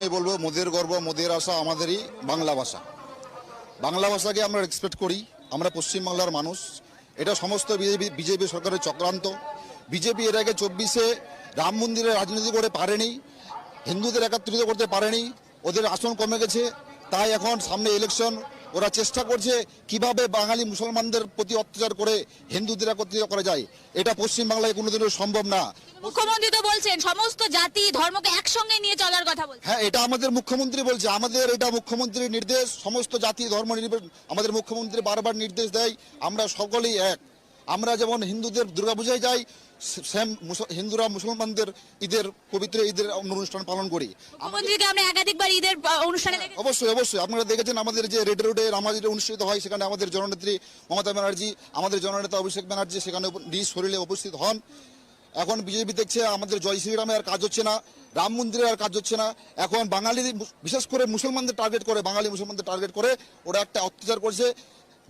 আমি বলবো মোদের গর্ব মোদের আশা আমাদেরই বাংলা ভাষা। বাংলা ভাষাকে আমরা রেসপেক্ট করি। আমরা পশ্চিমবাংলার মানুষ। এটা সমস্ত বিজেপি সরকারের চক্রান্ত। বিজেপি এর আগে 24-এ রাম মন্দিরে রাজনীতি করে পারেনি, হিন্দুদের একত্রিত করতে পারেনি, ওদের আসন কমে গেছে। তাই এখন সামনে ইলেকশন, ওরা চেষ্টা করছে কিভাবে বাঙালি মুসলমানদের প্রতি অত্যাচার করে হিন্দুদের একত্রিত করা যায়। এটা পশ্চিমবাংলায় কোনোদিনও সম্ভব না। মুখ্যমন্ত্রী তো বলছেন সমস্ত জাতি ধর্মকে একসঙ্গে নিয়ে চলার কথা বলছেন। হ্যাঁ, এটা আমাদের মুখ্যমন্ত্রী বলছে, আমাদের এটা মুখ্যমন্ত্রীর নির্দেশ। সমস্ত জাতি ধর্ম আমাদের মুখ্যমন্ত্রী বারবার নির্দেশ দেয় আমরা সকলেই এক। আমরা যেমন হিন্দুদের দুর্গাপূজায় যাই, সেম হিন্দুরা মুসলমানদের পবিত্র ঈদের অনুষ্ঠান পালন করি। মুখ্যমন্ত্রীকে আমরা একাধিকবার ঈদের অনুষ্ঠানে দেখেছি। অবশ্যই অবশ্যই আপনারা দেখেছেন আমাদের যে রেড রোডে রামাজিটা অনুষ্ঠিত হয়, সেখানে আমাদের জননেত্রী মমতা ব্যানার্জি, আমাদের জননেতা অভিষেক ব্যানার্জি সেখানে নিজ শরীরে উপস্থিত হন। এখন বিজেপি দেখছে আমাদের জয় শ্রীরামে আর কাজ হচ্ছে না, রাম মন্দিরে আর কাজ হচ্ছে না। এখন বাঙালি বিশেষ করে মুসলমানদের টার্গেট করে, বাঙালি মুসলমানদের টার্গেট করে ওরা একটা অত্যাচার করছে,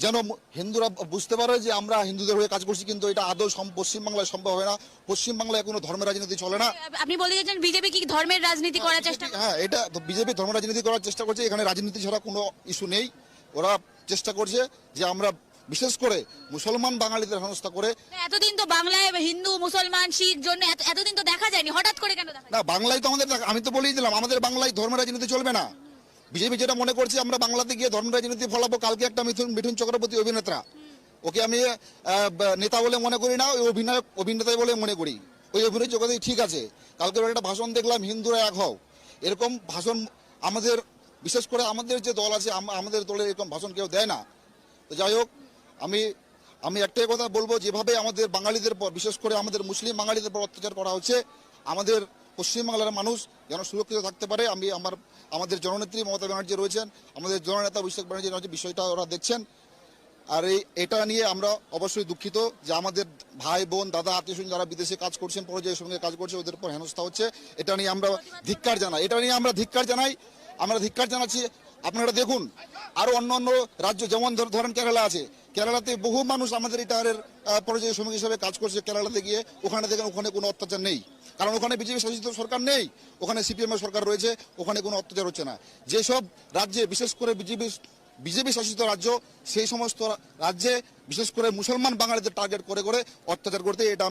যেন হিন্দুরা বুঝতে পারে যে আমরা হিন্দুদের হয়ে কাজ করছি। কিন্তু এটা আদৌ পশ্চিমবাংলায় সম্ভব হয় না। পশ্চিমবাংলায় কোনো ধর্মের রাজনীতি চলে না। আপনি বলে যাচ্ছেন বিজেপি কি ধর্মের রাজনীতি করার চেষ্টা করছে? হ্যাঁ, এটা বিজেপি ধর্ম রাজনীতি করার চেষ্টা করছে। এখানে রাজনীতি ছাড়া কোনো ইস্যু নেই। ওরা চেষ্টা করছে যে আমরা বিশেষ করে মুসলমান বাঙালিদের হেনস্থা করে। এতদিন তো বাংলায় হিন্দু মুসলমান শিখ জন্য এতদিন তো দেখা যায়নি, হঠাৎ করে কেন দেখা? না, বাংলায় তো আমাদের, আমি তো বলেই দিলাম আমাদের বাংলায় ধর্মের রাজনীতি চলবে না। বিজেপি যেটা মনে করছে আমরা বাংলাতে গিয়ে ধর্ম রাজনীতি ফলাবো। কালকে একটা মিঠুন চক্রবর্তী অভিনেতা, ওকে আমি নেতা বলে মনে করি না, ওই অভিনেতাই বলে মনে করি। ওই অভিনয় জগতে ঠিক আছে। কালকে একটা ভাষণ দেখলাম, হিন্দুরা এক হও, এরকম ভাষণ আমাদের বিশেষ করে আমাদের যে দল আছে, আমাদের দলের এরকম ভাষণ কেউ দেয় না। তো যাই হোক, আমি একটাই কথা বলবো, যেভাবে আমাদের বাঙালিদের পর, বিশেষ করে আমাদের মুসলিম বাঙালিদের পর অত্যাচার করা হচ্ছে, আমাদের পশ্চিমবাংলার মানুষ যেন সুরক্ষিত থাকতে পারে। আমাদের জননেত্রী মমতা ব্যানার্জি রয়েছেন, আমাদের জননেতা অভিষেক ব্যানার্জি রয়েছে, বিষয়টা ওরা দেখছেন। আর এটা নিয়ে আমরা অবশ্যই দুঃখিত যে আমাদের ভাই বোন দাদা আত্মীয় যারা বিদেশে কাজ করছেন, পর্যায়ের সঙ্গে কাজ করছে, ওদের উপর হেনস্থা হচ্ছে। এটা নিয়ে আমরা ধিক্কার জানাই। আমরা ধিক্কার জানাচ্ছি। আপনারা দেখুন আরো অন্য রাজ্য, যেমন ধরেন কেরালা আছে, কেরালাতে বহু মানুষ আমাদের রিটায়ারের পর্যায় শ্রমিক হিসেবে কাজ করছে। কেরালাতে গিয়ে ওখানে দেখেন ওখানে কোনো অত্যাচার নেই, কারণ ওখানে বিজেপি শাসিত সরকার নেই, ওখানে সিপিএম এর সরকার রয়েছে, ওখানে কোনো অত্যাচার হচ্ছে না। যেসব রাজ্যে বিশেষ করে বিজেপি শাসিত রাজ্য, সেই সমস্ত রাজ্যে বিশেষ করে মুসলমান বাঙালিদের টার্গেট করে অত্যাচার করতে এটা